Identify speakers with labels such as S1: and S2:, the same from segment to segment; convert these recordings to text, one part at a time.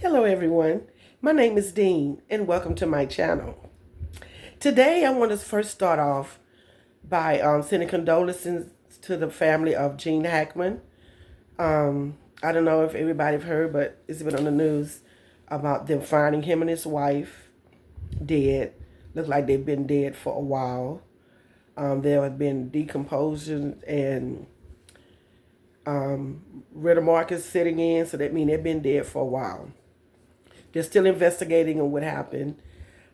S1: Hello everyone, my name is Dean and welcome to my channel. Today I want to first start off by sending condolences to the family of Gene Hackman. I don't know if everybody have heard, but it's been on the news about them finding him and his wife dead. Look like they've been dead for a while. There have been decomposition and rigor mortis setting in, so that means they've been dead for a while. They're still investigating on what happened.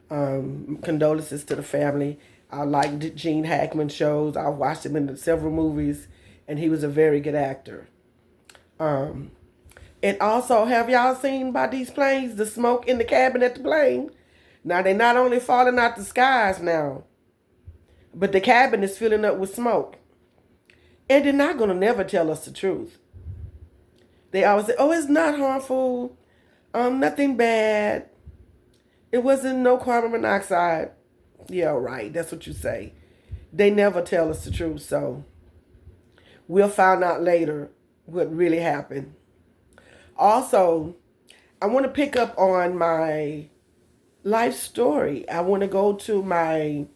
S1: Condolences to the family. I like Gene Hackman shows. I've watched him in several movies, and he was a very good actor. And also, have y'all seen about these planes, the smoke in the cabin at the plane? Now, they're not only falling out the skies now, but the cabin is filling up with smoke. And they're not going to never tell us the truth. They always say, oh, it's not harmful. Nothing bad. It wasn't no carbon monoxide. Yeah, right. That's what you say. They never tell us the truth, so we'll find out later what really happened. Also, I want to pick up on my life story. I want to go to my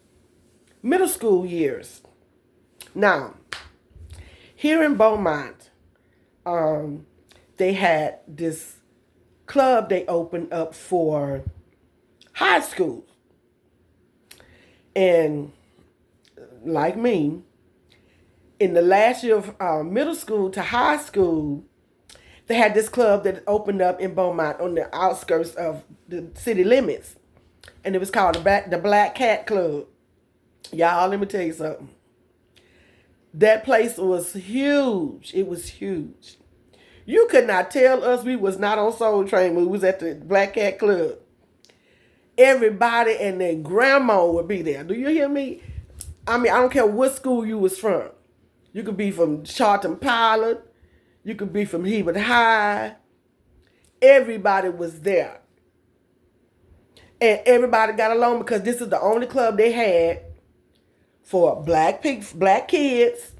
S1: middle school years. Now, here in Beaumont, they had this club they opened up for high school. And like me, in the last year of middle school to high school, they had this club that opened up in Beaumont on the outskirts of the city limits. And it was called the Black Cat Club. Y'all, let me tell you something. That place was huge. It was huge. You could not tell us we was not on Soul Train when we was at the Black Cat Club. Everybody and their grandma would be there. Do you hear me? I mean, I don't care what school you was from. You could be from Charlton Pilot. You could be from Hebert High. Everybody was there. And everybody got along because this is the only club they had for black kids.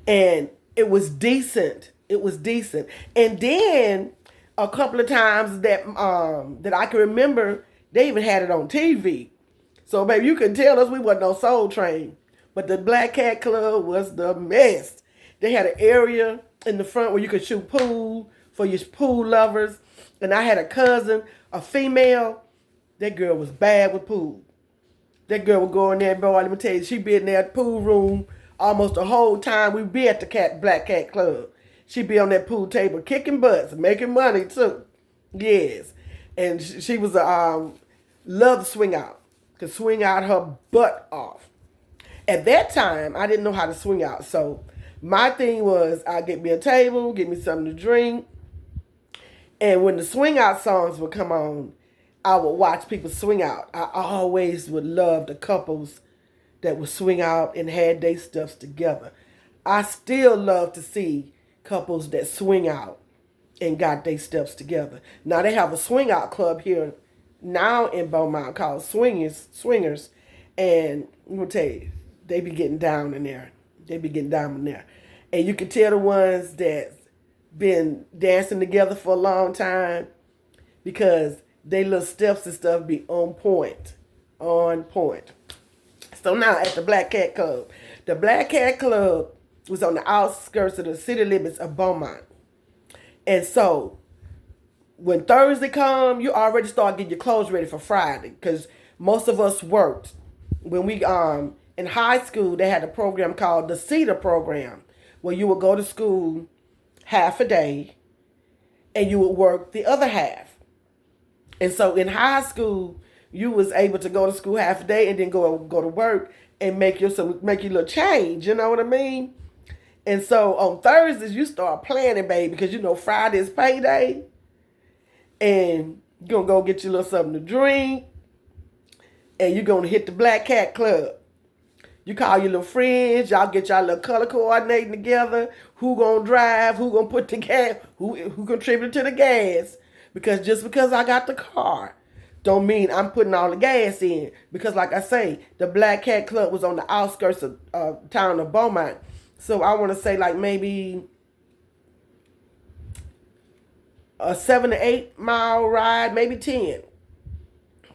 S1: And it was decent. It was decent. And then a couple of times that I can remember, they even had it on TV. So, baby, you can tell us we wasn't on Soul Train. But the Black Cat Club was the mess. They had an area in the front where you could shoot pool for your pool lovers. And I had a cousin, a female. That girl was bad with pool. That girl would go in there, boy, let me tell you, she'd be in that pool room almost the whole time we'd be at the Black Cat Club. She'd be on that pool table kicking butts, making money too. Yes. And she was loved to swing out. Could swing out her butt off. At that time, I didn't know how to swing out. So my thing was, I'd get me a table, get me something to drink. And when the swing out songs would come on, I would watch people swing out. I always would love the couples that would swing out and had their stuffs together. I still love to see couples that swing out and got their steps together. Now they have a swing out club here now in Beaumont called Swingers, and I'm gonna tell you, they be getting down in there. They be getting down in there, and you can tell the ones that's been dancing together for a long time because they little steps and stuff be on point, on point. So now at the Black Cat Club, the Black Cat Club was on the outskirts of the city limits of Beaumont. And so when Thursday come, you already start getting your clothes ready for Friday because most of us worked. When we in high school, they had a program called the Cedar program where you would go to school half a day and you would work the other half. And so in high school, you was able to go to school half a day and then go to work and make your little change. You know what I mean? And so on Thursdays, you start planning, baby, because you know Friday is payday. And you're going to go get you a little something to drink. And you're going to hit the Black Cat Club. You call your little friends. Y'all get y'all little color coordinating together. Who going to drive? Who going to put the gas? Who contributed to the gas? Because just because I got the car don't mean I'm putting all the gas in. Because like I say, the Black Cat Club was on the outskirts of town of Beaumont. So I want to say like maybe a 7 to 8 mile ride, maybe 10,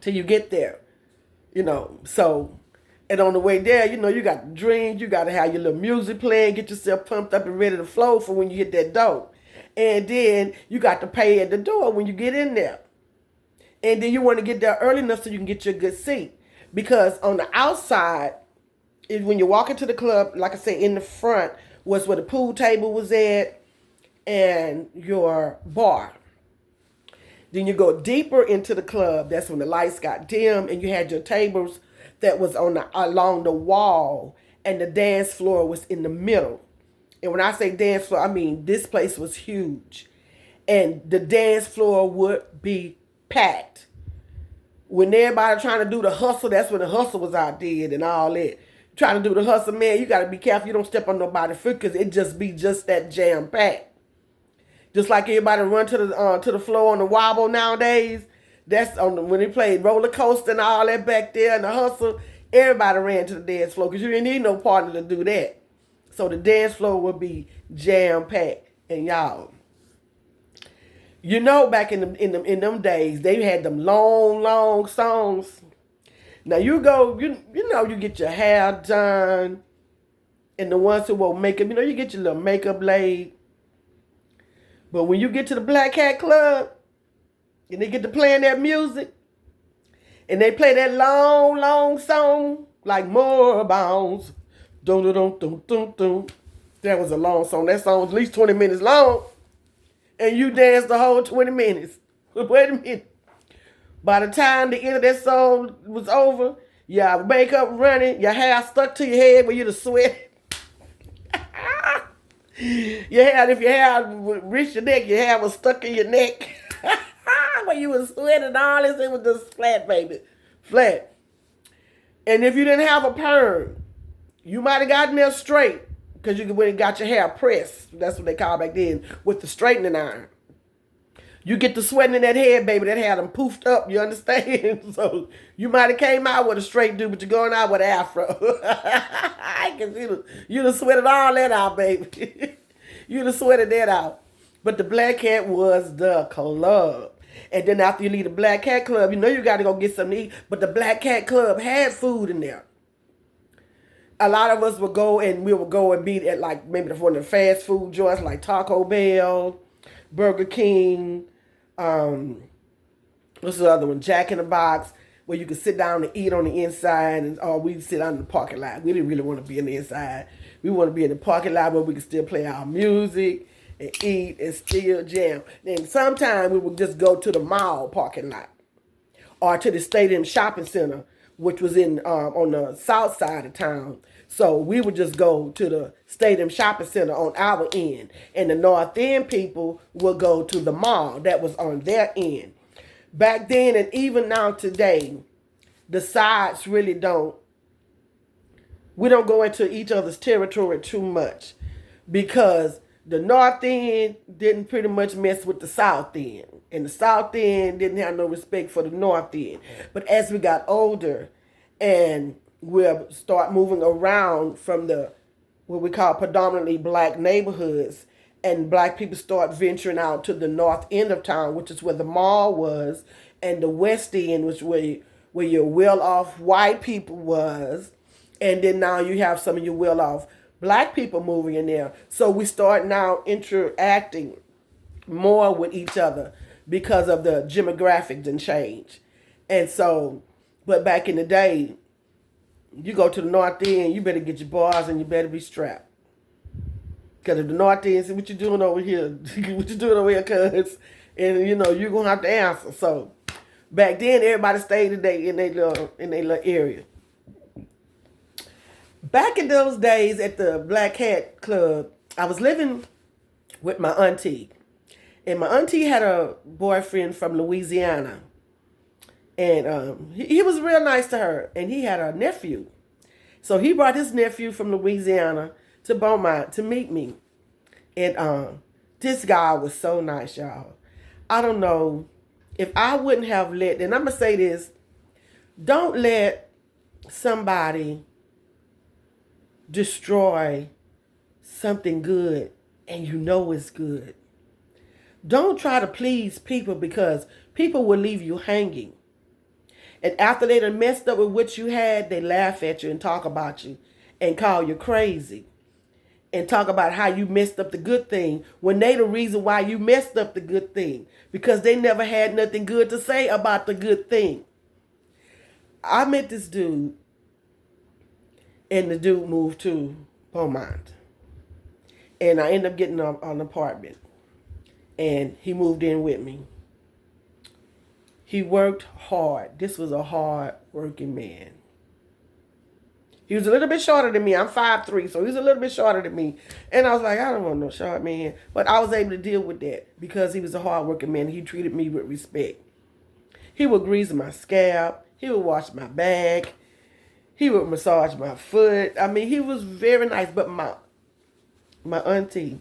S1: till you get there. So, and on the way there, you got the drinks, you got to have your little music playing, get yourself pumped up and ready to flow for when you hit that door. And then you got to pay at the door when you get in there. And then you want to get there early enough so you can get your good seat. Because on the outside, when you walk into the club, like I said, in the front was where the pool table was at and your bar. Then you go deeper into the club. That's when the lights got dim and you had your tables that was along the wall, and the dance floor was in the middle. And when I say dance floor, I mean this place was huge. And the dance floor would be packed. When everybody trying to do the hustle, that's when the hustle was out there and all that. Trying to do the hustle, man, you got to be careful you don't step on nobody's foot, because it just be just that jam packed. Just like everybody run to the floor on the wobble nowadays. That's when they played roller coaster and all that back there and the hustle. Everybody ran to the dance floor because you didn't need no partner to do that. So the dance floor would be jam packed. And y'all, back in them days, they had them long songs. Now you go, you get your hair done, and the ones who won't makeup, you get your little makeup laid. But when you get to the Black Cat Club, and they get to playing that music, and they play that long song, like More Bounce, dum dum dum dum dum. That was a long song. That song was at least 20 minutes long, and you danced the whole 20 minutes. Wait a minute. By the time the end of that song was over, your makeup running, your hair stuck to your head where you'd have sweat. If your hair reached your neck, your hair was stuck in your neck. When you was sweating all this, it was just flat, baby. Flat. And if you didn't have a perm, you might have gotten there straight, because you went and got your hair pressed. That's what they call back then, with the straightening iron. You get the sweating in that head, baby, that had them poofed up, you understand? So you might have came out with a straight dude, but you're going out with an afro. I can see you'd have sweated all that out, baby. You'd have sweated that out. But the Black Cat was the club. And then after you leave the Black Cat Club, you got to go get something to eat. But the Black Cat Club had food in there. A lot of us would go and meet at like maybe one of the fast food joints like Taco Bell, Burger King, what's the other one? Jack in the Box, where you could sit down and eat on the inside, or we sit down in the parking lot. We didn't really want to be on the inside. We want to be in the parking lot where we could still play our music and eat and still jam. Then sometimes we would just go to the mall parking lot or to the Stadium Shopping Center, which was on the south side of town. So we would just go to the Stadium Shopping Center on our end, and the North End people would go to the mall that was on their end. Back then, and even now today, the sides really we don't go into each other's territory too much, because the North End didn't pretty much mess with the South End, and the South End didn't have no respect for the North End. But as we got older and we'll start moving around from what we call predominantly black neighborhoods, and black people start venturing out to the north end of town, which is where the mall was, and the west end was where your well-off white people was, and then now you have some of your well-off black people moving in there. So we start now interacting more with each other because of the demographics and change. And so, but back in the day, you go to the North End, you better get your bars and you better be strapped. Because if the North End says, what you doing over here? What you doing over here, cuz? And, you're going to have to answer. So, back then, everybody stayed in their little area. Back in those days at the Black Cat Club, I was living with my auntie. And my auntie had a boyfriend from Louisiana. And he was real nice to her. And he had a nephew. So he brought his nephew from Louisiana to Beaumont to meet me. And this guy was so nice, y'all. I don't know if I wouldn't have and I'm going to say this, don't let somebody destroy something good and it's good. Don't try to please people because people will leave you hanging. And after they done messed up with what you had, they laugh at you and talk about you and call you crazy and talk about how you messed up the good thing when they the reason why you messed up the good thing because they never had nothing good to say about the good thing. I met this dude and the dude moved to Beaumont. And I ended up getting an apartment and he moved in with me. He worked hard. This was a hard working man. He was a little bit shorter than me. I'm 5'3", so he was a little bit shorter than me. And I was like, I don't want no short man. But I was able to deal with that because he was a hard-working man. He treated me with respect. He would grease my scalp. He would wash my back. He would massage my foot. I mean, he was very nice. But my auntie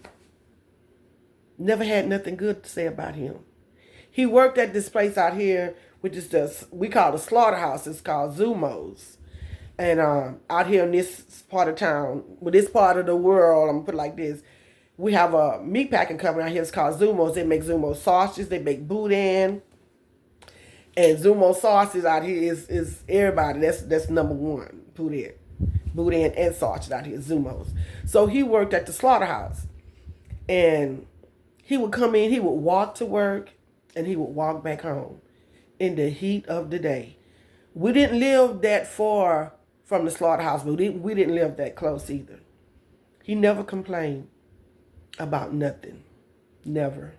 S1: never had nothing good to say about him. He worked at this place out here, which is we call the slaughterhouse. It's called Zumos. And out here in this part of town, with this part of the world, I'm going to put it like this, we have a meat packing company out here. It's called Zumos. They make Zumo sausages. They make boudin. And Zumo sausages out here is everybody. That's number one, boudin. Boudin and sausage out here, Zumos. So he worked at the slaughterhouse. And he would come in, he would walk to work, and he would walk back home in the heat of the day. We didn't live that far from the slaughterhouse, but we didn't live that close either. He never complained about nothing. Never.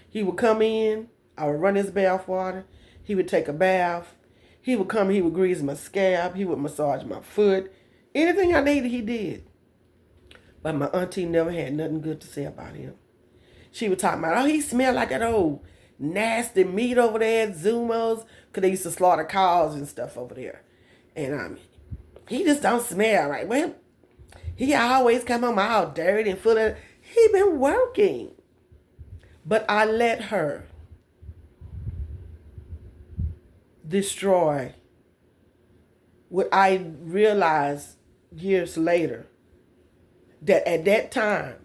S1: He would come in, I would run his bath water, he would take a bath, he would come, he would grease my scalp, he would massage my foot. Anything I needed, he did. But my auntie never had nothing good to say about him. She would talk about, oh, he smelled like that old nasty meat over there at Zumos, because they used to slaughter cows and stuff over there. And he just don't smell right. Well, he always come home all dirty and full of, he been working. But I let her destroy what I realized years later that at that time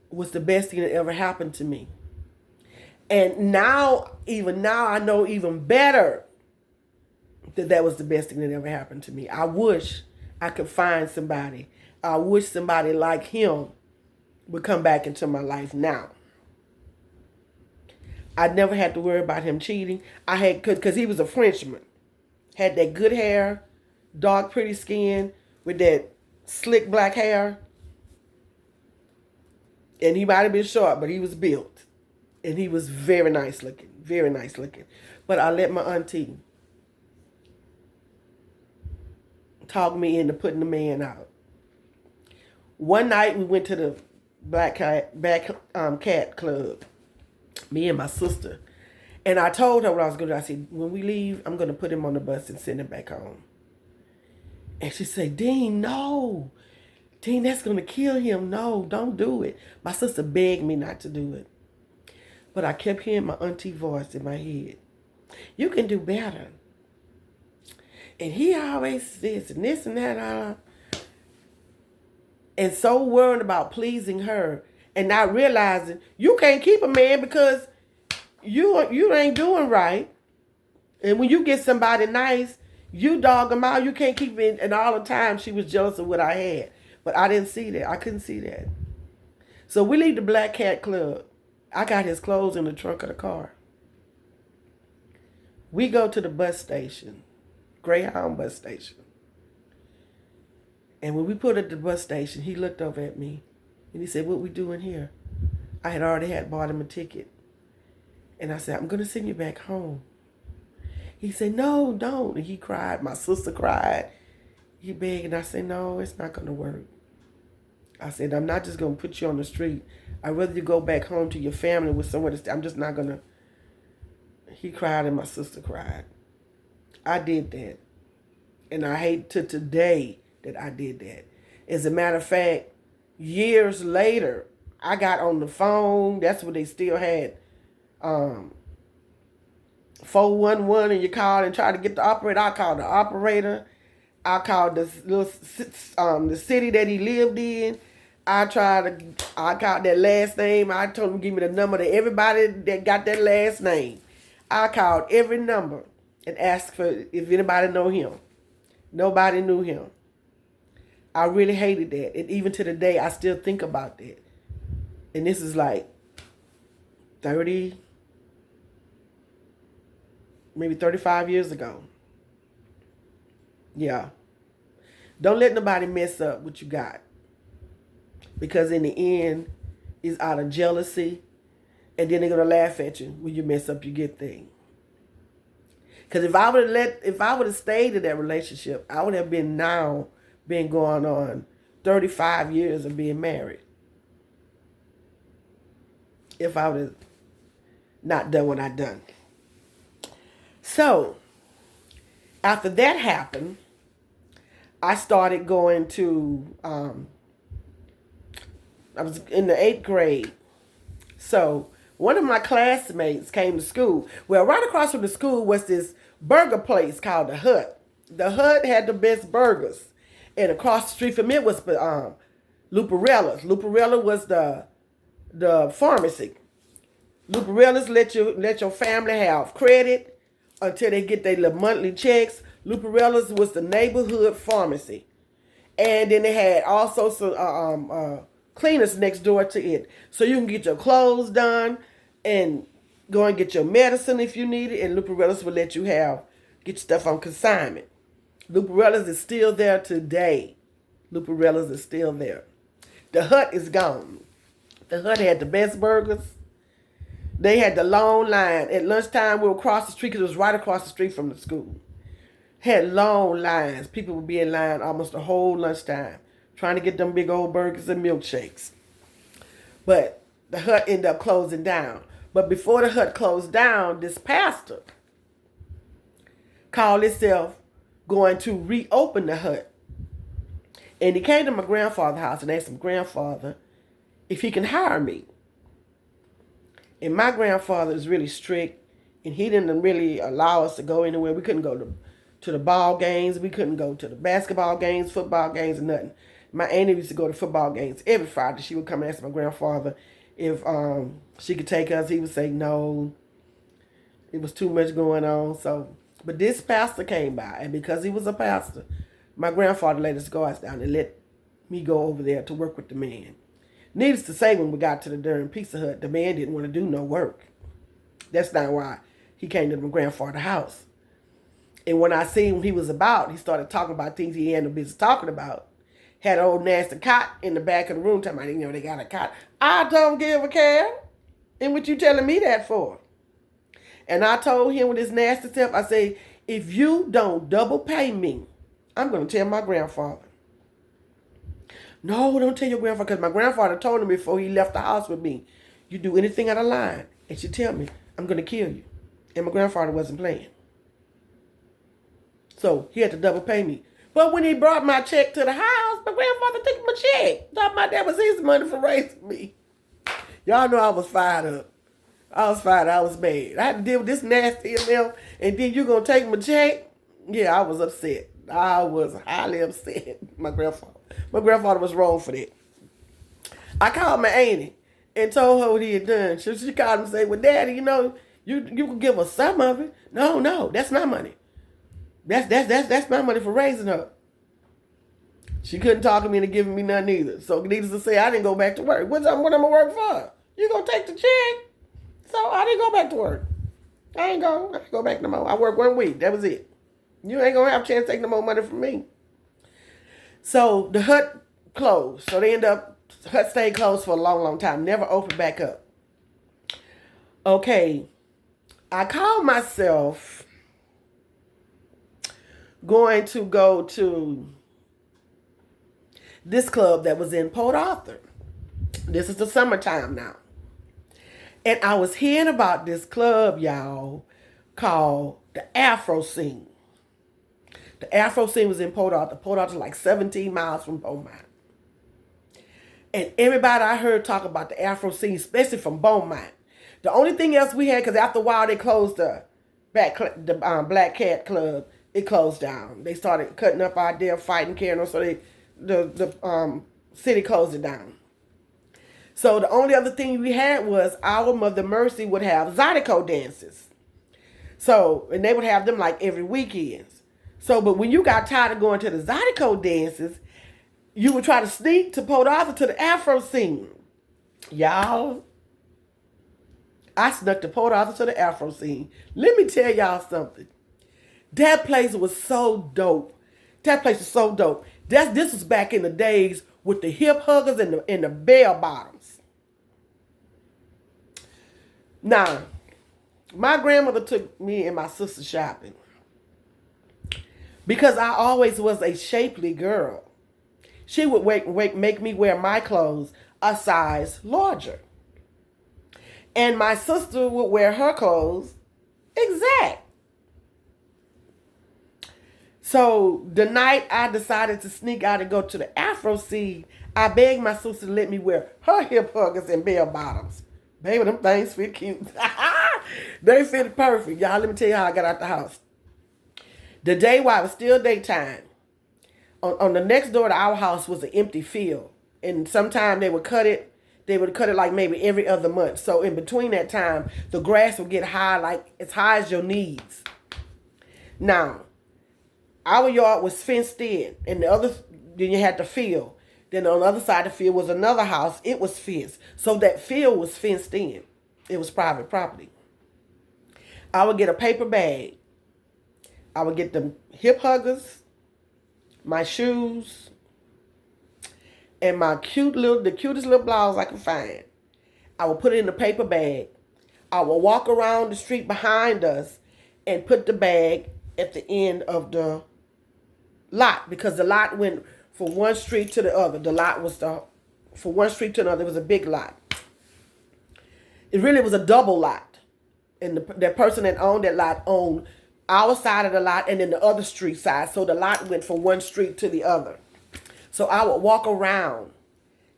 S1: was the best thing that ever happened to me. And now, I know even better that was the best thing that ever happened to me. I wish I could find somebody. I wish somebody like him would come back into my life now. I never had to worry about him cheating. Because he was a Frenchman. Had that good hair, dark, pretty skin, with that slick black hair. And he might have been short, but he was built. And he was very nice looking. Very nice looking. But I let my auntie talk me into putting the man out. One night we went to the Black Cat Club. Me and my sister. And I told her what I was going to do. I said, when we leave, I'm going to put him on the bus and send him back home. And she said, Dean, no. Dean, that's going to kill him. No, don't do it. My sister begged me not to do it. But I kept hearing my auntie's voice in my head. You can do better. And he always this and this and that. And so worried about pleasing her and not realizing you can't keep a man because you ain't doing right. And when you get somebody nice, you dog them out. You can't keep it. And all the time she was jealous of what I had. But I didn't see that. I couldn't see that. So we leave the Black Cat Club. I got his clothes in the trunk of the car. We go to the bus station. Greyhound bus station. And when we put at the bus station, he looked over at me and he said, what we doing here? I had already bought him a ticket. And I said, I'm going to send you back home. He said, no, don't. And he cried. My sister cried. He begged. And I said, no, it's not going to work. I said, I'm not just going to put you on the street. I'd rather you go back home to your family with somewhere to stay. I'm just not going to. He cried and my sister cried. I did that. And I hate to today that I did that. As a matter of fact, years later, I got on the phone. That's when they still had 411 and you called and tried to get the operator. I called the operator. I called the city that he lived in. I got that last name. I told him to give me the number to everybody that got that last name. I called every number and asked for if anybody know him. Nobody knew him. I really hated that. And even to the day, I still think about that. And this is like 30, maybe 35 years ago. Yeah. Don't let nobody mess up what you got. Because in the end, it's out of jealousy. And then they're going to laugh at you when you mess up your good thing. Because if I would have stayed in that relationship, I would have been going on 35 years of being married. If I would have not done what I done. So, after that happened, I started going to, I was in the 8th grade. So, one of my classmates came to school. Well, right across from the school was this burger place called The Hut. The Hut had the best burgers. And across the street from it was Luparella's. Luparella was the pharmacy. Luparella's let your family have credit until they get their little monthly checks. Luparella's was the neighborhood pharmacy. And then they had also some cleaners next door to it. So you can get your clothes done and go and get your medicine if you need it. And Luparella's will let you get your stuff on consignment. Luparella's is still there today. Luparella's is still there. The Hut is gone. The Hut had the best burgers. They had the long line. At lunchtime, we would cross the street because it was right across the street from the school. Had long lines. People would be in line almost the whole lunchtime trying to get them big old burgers and milkshakes. But the Hut ended up closing down. But before the Hut closed down, this pastor called himself going to reopen the Hut. And he came to my grandfather's house and asked my grandfather if he can hire me. And my grandfather is really strict, and he didn't really allow us to go anywhere. We couldn't go to the ball games. We couldn't go to the basketball games, football games, or nothing. My auntie used to go to football games every Friday. She would come and ask my grandfather if she could take us. He would say no. It was too much going on. But this pastor came by, and because he was a pastor, my grandfather let us go out down and let me go over there to work with the man. Needless to say, when we got to the darn Pizza Hut, the man didn't want to do no work. That's not why he came to my grandfather's house. And when I seen what he was about, he started talking about things he had no business talking about. Had an old nasty cot in the back of the room, talking about, they got a cot. I don't give a care. And what you telling me that for? And I told him with his nasty self, I say, if you don't double pay me, I'm going to tell my grandfather. No, don't tell your grandfather, because my grandfather told him before he left the house with me, you do anything out of line, and she tell me, I'm going to kill you. And my grandfather wasn't playing. So he had to double pay me. But when he brought my check to the house, my grandfather took my check. Thought my dad was his money for raising me. Y'all know I was fired up. I was fired up. I was mad. I had to deal with this nasty email, and then you going to take my check? Yeah, I was upset. I was highly upset. My grandfather was wrong for that. I called my auntie and told her what he had done. She called and said, well, Daddy, you can give us some of it. No, that's my money. That's my money for raising her. She couldn't talk to me into giving me none either. So needless to say, I didn't go back to work. What am I going to work for? You going to take the check? So I didn't go back to work. I ain't go back no more. I worked 1 week. That was it. You ain't going to have a chance to take no more money from me. So the Hut closed. So Hut stayed closed for a long, long time. Never opened back up. Okay. I called myself going to go to this club that was in Port Arthur. This is the summertime now. And I was hearing about this club, y'all, called the Afro scene. The Afro scene was in Port Arthur. Port Arthur like 17 miles from Beaumont. And everybody I heard talk about the Afro scene, especially from Beaumont. The only thing else we had, because after a while they closed the Black Cat Club. It closed down. They started cutting up out there, fighting, carrying on, so the city closed it down. So the only other thing we had was our Mother Mercy would have Zydeco dances. So, and they would have them like every weekends. So, but when you got tired of going to the Zydeco dances, you would try to sneak to Port Arthur to the Afro scene. Y'all, I snuck to Port Arthur to the Afro scene. Let me tell y'all something. That place was so dope. That place was so dope. This was back in the days with the hip huggers and the bell bottoms. Now, my grandmother took me and my sister shopping because I always was a shapely girl. She would make me wear my clothes a size larger. And my sister would wear her clothes exact. So the night I decided to sneak out and go to the Afro scene, I begged my sister to let me wear her hip huggers and bell bottoms. Baby, them things fit cute. They fit perfect. Y'all, let me tell you how I got out the house. The day while it was still daytime, on the next door to our house was an empty field. And sometime they would cut it. They would cut it like maybe every other month. So in between that time, the grass would get high, like as high as your knees. Now, our yard was fenced in, and then you had the field. Then on the other side of the field was another house. It was fenced. So that field was fenced in. It was private property. I would get a paper bag. I would get the hip huggers, my shoes, and the cutest little blouse I could find. I would put it in the paper bag. I would walk around the street behind us and put the bag at the end of the lot, because the lot went from one street to the other. The lot was from one street to another. It was a big lot. It really was a double lot. And that person that owned that lot owned our side of the lot and then the other street side. So the lot went from one street to the other. So I would walk around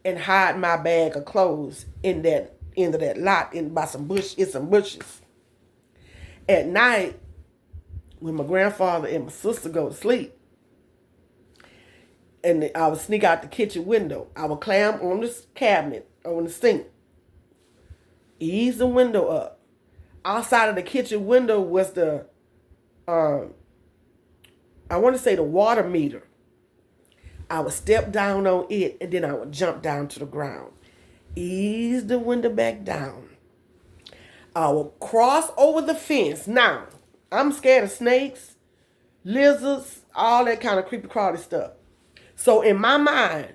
S1: and hide my bag of clothes in that end of that lot by some bushes. At night, when my grandfather and my sister go to sleep, and I would sneak out the kitchen window, I would climb on the cabinet, on the sink, ease the window up. Outside of the kitchen window was the water meter. I would step down on it, and then I would jump down to the ground. Ease the window back down. I would cross over the fence. Now, I'm scared of snakes, lizards, all that kind of creepy crawly stuff. So in my mind,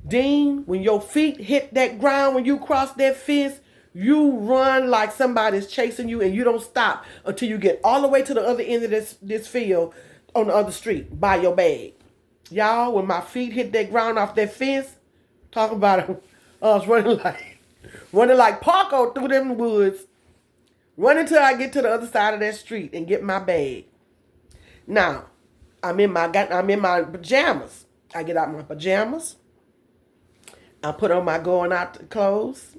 S1: Dean, when your feet hit that ground, when you cross that fence, you run like somebody's chasing you, and you don't stop until you get all the way to the other end of this field on the other street by your bag. Y'all, when my feet hit that ground off that fence, talk about it, I was running like Paco through them woods, running till I get to the other side of that street and get my bag. Now, I'm in my pajamas. I get out my pajamas. I put on my going out clothes.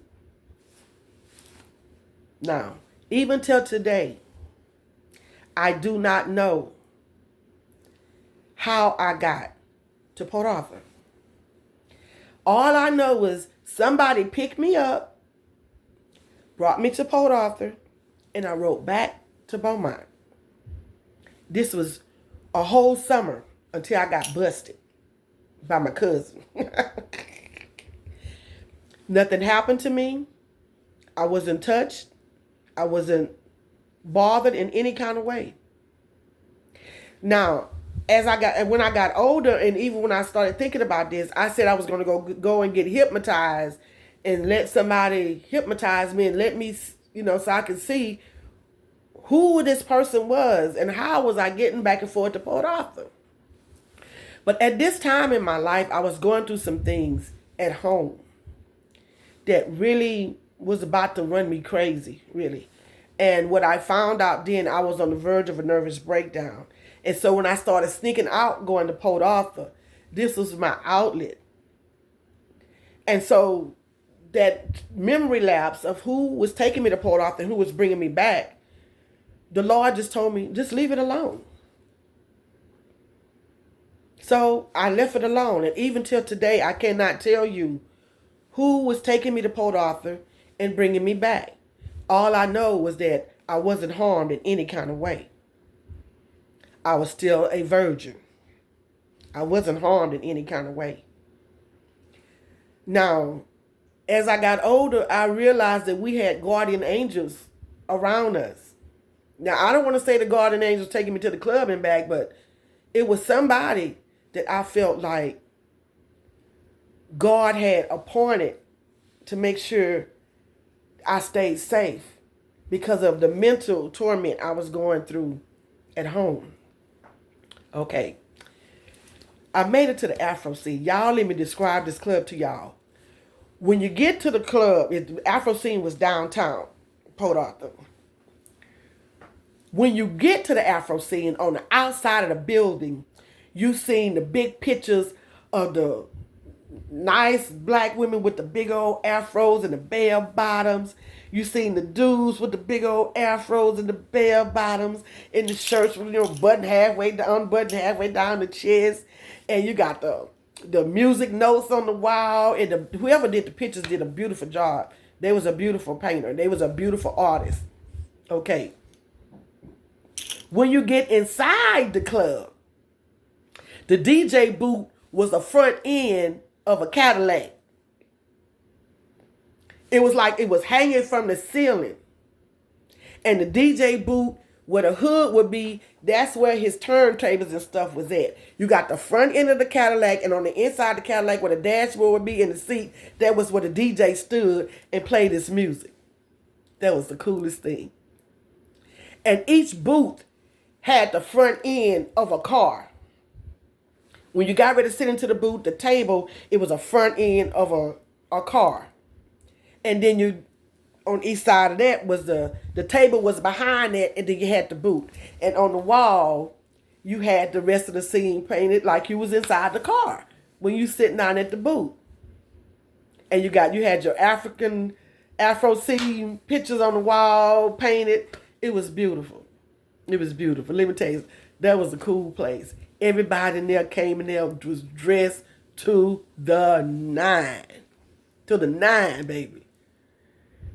S1: Now, even till today, I do not know how I got to Port Arthur. All I know is somebody picked me up, brought me to Port Arthur, and I rode back to Beaumont. This was a whole summer until I got busted by my cousin. Nothing happened to me. I wasn't touched. I wasn't bothered in any kind of way. Now, when I got older, and even when I started thinking about this, I said I was going to go and get hypnotized and let somebody hypnotize me and let me, so I could see who this person was and how was I getting back and forth to Port Arthur. But at this time in my life, I was going through some things at home that really was about to run me crazy, really. And what I found out then, I was on the verge of a nervous breakdown. And so when I started sneaking out, going to Port Arthur, this was my outlet. And so that memory lapse of who was taking me to Port Arthur and who was bringing me back, the Lord just told me, just leave it alone. So I left it alone. And even till today, I cannot tell you who was taking me to Port Arthur and bringing me back. All I know was that I wasn't harmed in any kind of way. I was still a virgin. I wasn't harmed in any kind of way. Now, as I got older, I realized that we had guardian angels around us. Now, I don't want to say the guardian angels taking me to the club and back, but it was somebody that I felt like God had appointed to make sure I stayed safe because of the mental torment I was going through at home. Okay. I made it to the Afro scene. Y'all, let me describe this club to y'all. When you get to the club, the Afro scene was downtown, Port Arthur. When you get to the Afro scene, on the outside of the building, you seen the big pictures of the nice black women with the big old afros and the bell bottoms. You seen the dudes with the big old afros and the bell bottoms and the shirts, button halfway down, the chest. And you got the music notes on the wall. And whoever did the pictures did a beautiful job. They was a beautiful painter. They was a beautiful artist. Okay. When you get inside the club, the DJ booth was the front end of a Cadillac. It was like it was hanging from the ceiling. And the DJ booth, where the hood would be, that's where his turntables and stuff was at. You got the front end of the Cadillac, and on the inside of the Cadillac where the dashboard would be in the seat, that was where the DJ stood and played his music. That was the coolest thing. And each booth had the front end of a car. When you got ready to sit into the booth, the table, it was a front end of a car. And then you, on each side of that was the table was behind that, and then you had the booth. And on the wall, you had the rest of the scene painted like you was inside the car when you sitting down at the booth. And you had your Afro scene pictures on the wall painted. It was beautiful. It was beautiful. Let me tell you, that was a cool place. Everybody in there came in there, was dressed to the nine. To the nine, baby.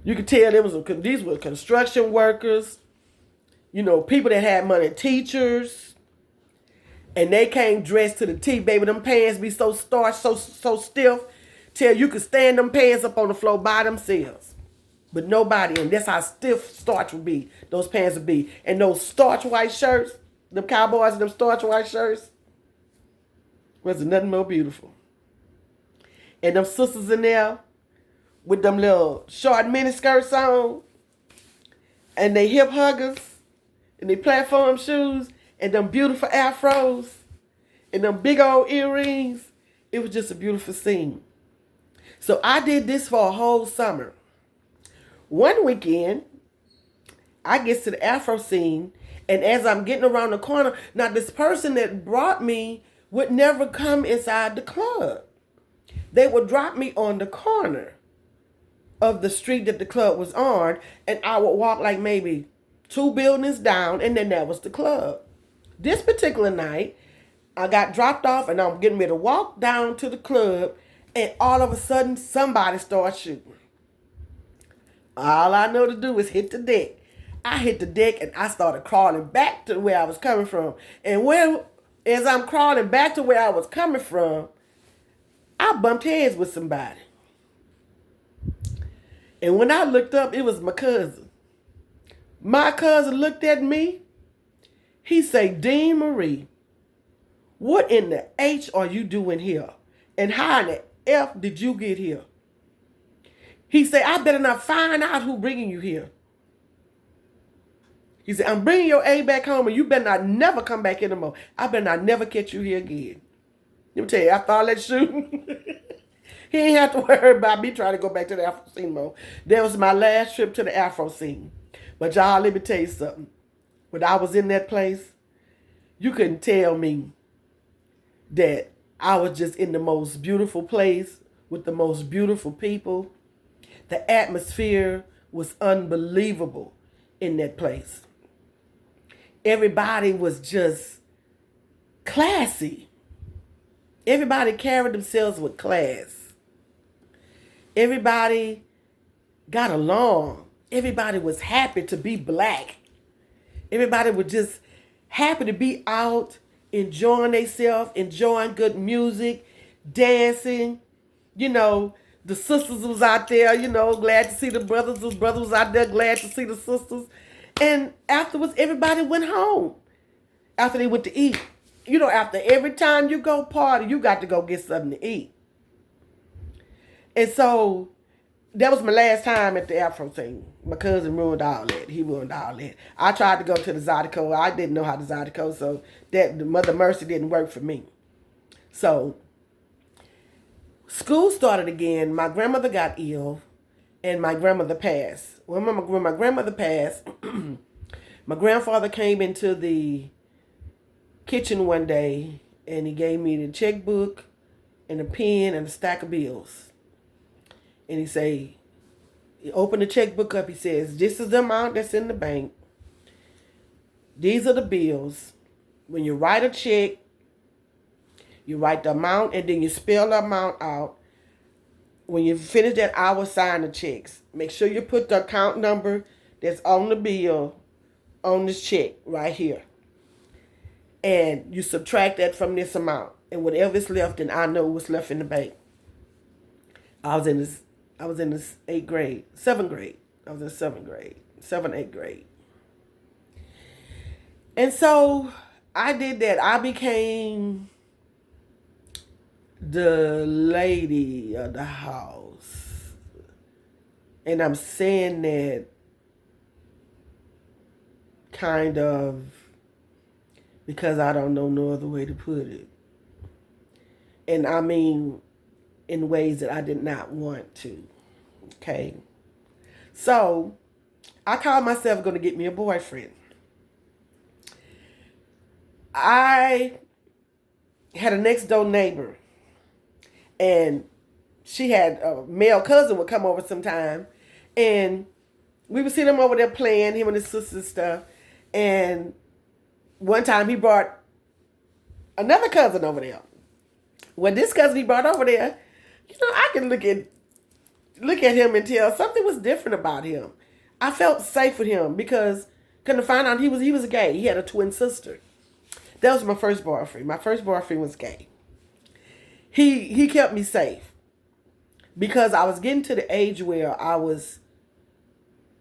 S1: You could tell these were construction workers, people that had money, teachers. And they came dressed to the T, baby. Them pants be so starched, so stiff, till you could stand them pants up on the floor by themselves. But nobody, and that's how stiff starch would be, those pants would be. And those starch white shirts, them cowboys and them starch white shirts, wasn't nothing more beautiful. And them sisters in there with them little short mini skirts on, and they hip huggers, and they platform shoes, and them beautiful afros, and them big old earrings. It was just a beautiful scene. So I did this for a whole summer. One weekend, I get to the Afro scene, and as I'm getting around the corner, now this person that brought me would never come inside the club. They would drop me on the corner of the street that the club was on, and I would walk like maybe 2 buildings down, and then that was the club. This particular night, I got dropped off, and I'm getting ready to walk down to the club, and all of a sudden, somebody starts shooting. All I know to do is hit the deck. I hit the deck, and I started crawling back to where I was coming from. And as I'm crawling back to where I was coming from, I bumped heads with somebody. And when I looked up, it was my cousin. My cousin looked at me. He said, "Dean Marie, what in the H are you doing here? And how in the F did you get here?" He said, "I better not find out who bringing you here." He said, "I'm bringing your A back home, and you better not never come back here no more. I better not never catch you here again." Let me tell you, after all that shooting, he ain't have to worry about me trying to go back to the Afro scene mode. That was my last trip to the Afro scene. But y'all, let me tell you something. When I was in that place, you couldn't tell me that I was just in the most beautiful place with the most beautiful people. The atmosphere was unbelievable in that place. Everybody was just classy. Everybody carried themselves with class. Everybody got along. Everybody was happy to be black. Everybody was just happy to be out, enjoying themselves, enjoying good music, dancing. You know, the sisters was out there, glad to see the brothers. The brothers was out there, glad to see the sisters. And afterwards, everybody went home after they went to eat. After every time you go party, you got to go get something to eat. And so that was my last time at the Afro thing. My cousin ruined all that. He ruined all that. I tried to go to the Zydeco. I didn't know how to Zydeco, so that the Mother Mercy didn't work for me. So school started again. My grandmother got ill, and my grandmother passed. When my grandmother passed, my grandfather came into the kitchen one day, and he gave me the checkbook and a pen and a stack of bills. And he opened the checkbook up. He says, this is the amount that's in the bank. These are the bills. When you write a check, you write the amount and then you spell the amount out. When you finish that, I will sign the checks. Make sure you put the account number that's on the bill on this check right here. And you subtract that from this amount. And whatever is left, then I know what's left in the bank. I was in the 7th grade. I was in 7th grade. 7th, 8th grade. And so I did that. I became the lady of the house. And I'm saying that kind of because I don't know no other way to put it. And I mean in ways that I did not want to. Okay. So I called myself going to get me a boyfriend. I had a next door neighbor, and she had a male cousin would come over sometime, and we would see them over there playing, him and his sister and stuff. And one time he brought another cousin over there. When this cousin he brought over there, I can look at him and tell something was different about him. I felt safe with him because couldn't find out he was gay. He had a twin sister. That was my first boyfriend. My first boyfriend was gay. He kept me safe because I was getting to the age where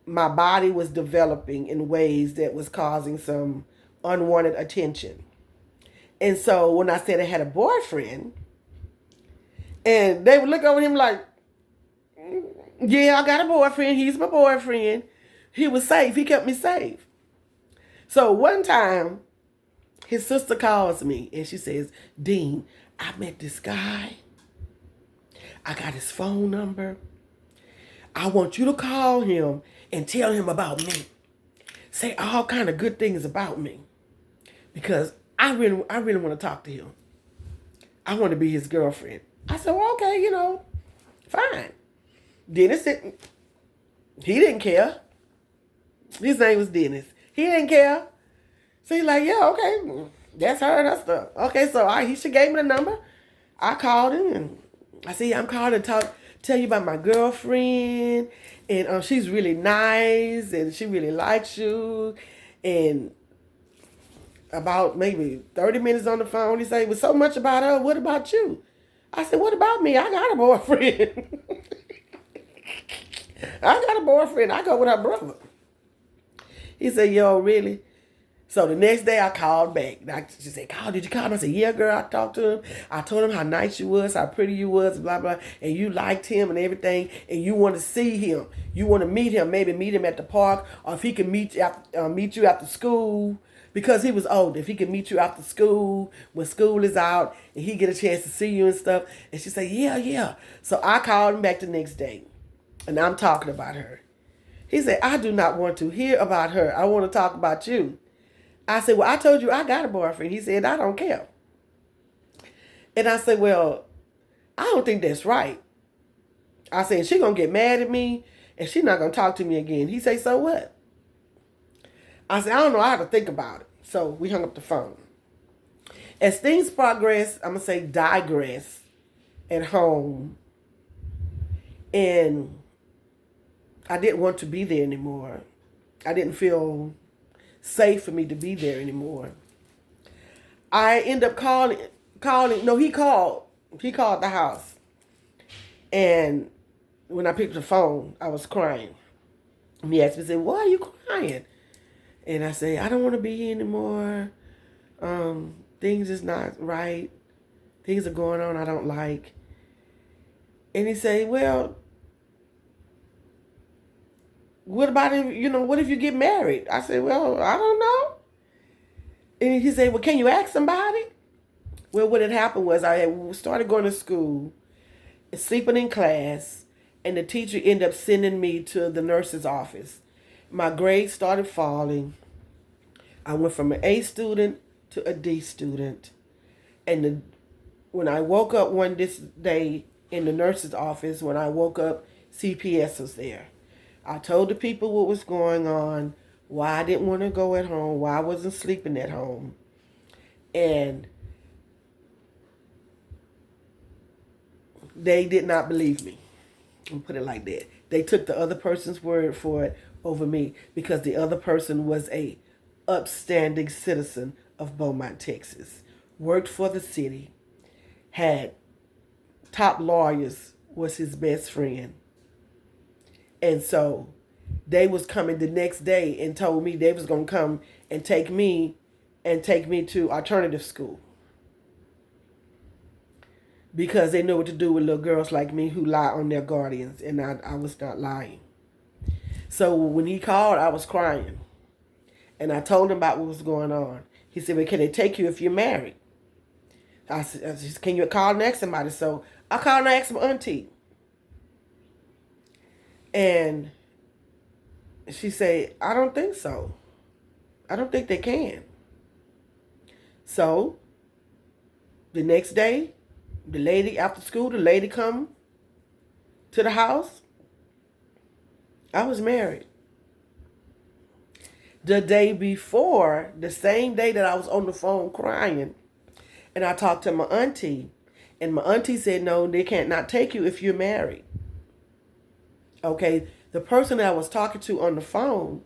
S1: my body was developing in ways that was causing some unwanted attention. And so when I said I had a boyfriend, and they would look over him like, yeah, I got a boyfriend. He's my boyfriend. He was safe. He kept me safe. So one time, his sister calls me and she says, Dean, I met this guy. I got his phone number. I want you to call him and tell him about me. Say all kind of good things about me. Because I really want to talk to him. I want to be his girlfriend. I said, well, okay, fine. Dennis he didn't care. His name was Dennis. He didn't care. So he's like, yeah, okay, that's her, that's stuff. Okay, so she gave me the number. I called him and I said, yeah, I'm calling to tell you about my girlfriend. And she's really nice and she really likes you. And about maybe 30 minutes on the phone, he said, well, so much about her, what about you? I said, what about me? I got a boyfriend. I got a boyfriend. I go with her brother. He said, yo, really? So the next day I called back. She said, did you call him? I said, yeah, girl, I talked to him. I told him how nice you was, how pretty you was, blah, blah. And you liked him and everything. And you want to see him. You want to meet him, maybe meet him at the park. Or if he can meet you after school. Because he was older. If he could meet you after school, when school is out, and he get a chance to see you and stuff. And she said, yeah. So I called him back the next day. And I'm talking about her. He said, I do not want to hear about her. I want to talk about you. I said, well, I told you I got a boyfriend. He said, I don't care. And I said, well, I don't think that's right. I said, she's going to get mad at me, and she's not going to talk to me again. He said, so what? I said, I don't know how to think about it. So we hung up the phone. As things progress, I'm going to say digress at home. And I didn't want to be there anymore. I didn't feel safe for me to be there anymore. I ended up calling. No, he called. He called the house. And when I picked up the phone, I was crying. And he asked me, said, why are you crying? And I said, I don't want to be here anymore. Things is not right. Things are going on I don't like. And he said, well, what about if, what if you get married? I said, well, I don't know. And he said, well, can you ask somebody? Well, what had happened was I had started going to school, sleeping in class, and the teacher ended up sending me to the nurse's office. My grades started falling. I went from an A student to a D student. And when I woke up this day in the nurse's office, when I woke up, CPS was there. I told the people what was going on, why I didn't want to go at home, why I wasn't sleeping at home. And they did not believe me. I'll put it like that. They took the other person's word for it over me because the other person was a upstanding citizen of Beaumont, Texas, worked for the city, had top lawyers, was his best friend. And so they was coming the next day and told me they was going to come and take me to alternative school. Because they know what to do with little girls like me who lie on their guardians. And I was not lying. So when he called, I was crying. And I told him about what was going on. He said, well, can they take you if you're married? I said, can you call and ask somebody? So I called and asked my auntie. And she said, I don't think so. I don't think they can. So the next day, the lady after school, the lady come to the house. I was married. The day before, the same day that I was on the phone crying, and I talked to my auntie, and my auntie said, no, they can't not take you if you're married. Okay, the person that I was talking to on the phone,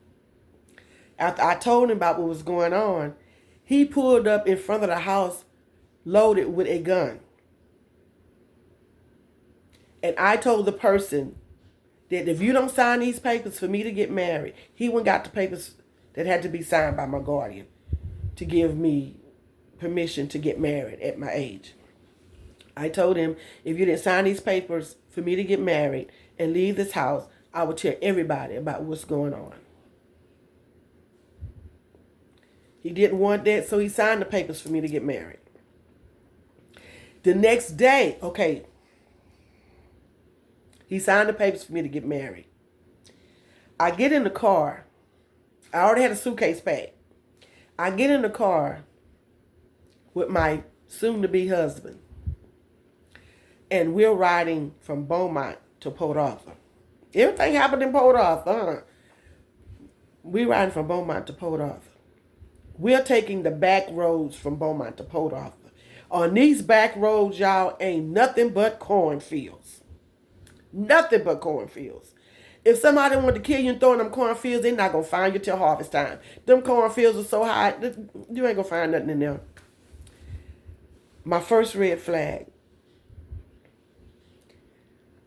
S1: after I told him about what was going on, he pulled up in front of the house loaded with a gun. And I told the person that if you don't sign these papers for me to get married, he went and got the papers that had to be signed by my guardian to give me permission to get married at my age. I told him, if you didn't sign these papers for me to get married and leave this house, I would tell everybody about what's going on. He didn't want that, so he signed the papers for me to get married. The next day, okay, he signed the papers for me to get married. I get in the car. I already had a suitcase packed. I get in the car with my soon-to-be husband. And we're riding from Beaumont to Port Arthur. Everything happened in Port Arthur. We're riding from Beaumont to Port Arthur. We're taking the back roads from Beaumont to Port Arthur. On these back roads, y'all, ain't nothing but cornfields. Nothing but cornfields. If somebody wanted to kill you and throw in them cornfields, they're not going to find you till harvest time. Them cornfields are so high, you ain't going to find nothing in there. My first red flag.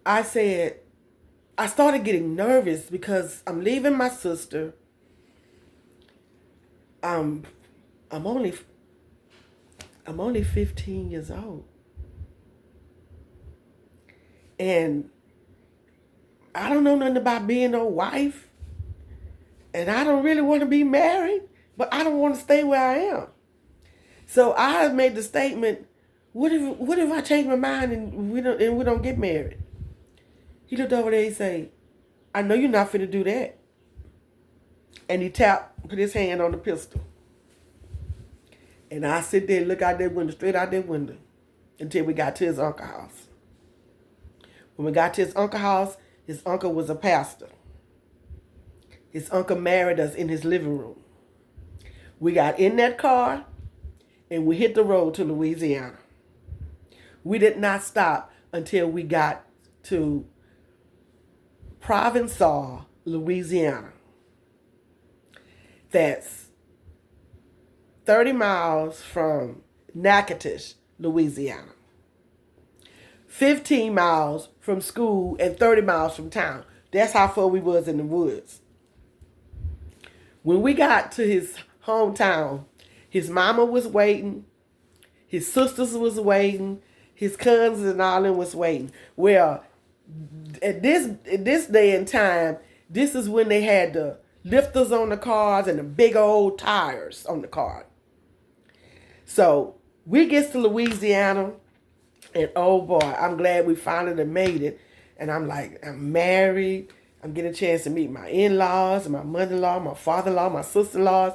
S1: I started getting nervous because I'm leaving my sister. I'm only 15 years old. And I don't know nothing about being a wife. And I don't really want to be married, but I don't want to stay where I am. So I made the statement, what if I change my mind and we don't get married? He looked over there and said, I know you're not finna do that. And he put his hand on the pistol. And I sit there and look out that window, straight out that window, until we got to his uncle's house. When we got to his uncle's house, his uncle was a pastor. His uncle married us in his living room. We got in that car and we hit the road to Louisiana. We did not stop until we got to Provençal, Louisiana. That's 30 miles from Natchitoches, Louisiana. 15 miles from school and 30 miles from town. That's how far we was in the woods. When we got to his hometown, his mama was waiting, his sisters was waiting, his cousins and all them was waiting. Well, at this day and time, this is when they had the lifters on the cars and the big old tires on the car. So we get to Louisiana, and oh boy, I'm glad we finally made it. And I'm like, I'm married. I'm getting a chance to meet my in-laws, my mother-in-law, my father-in-law, my sister-in-laws.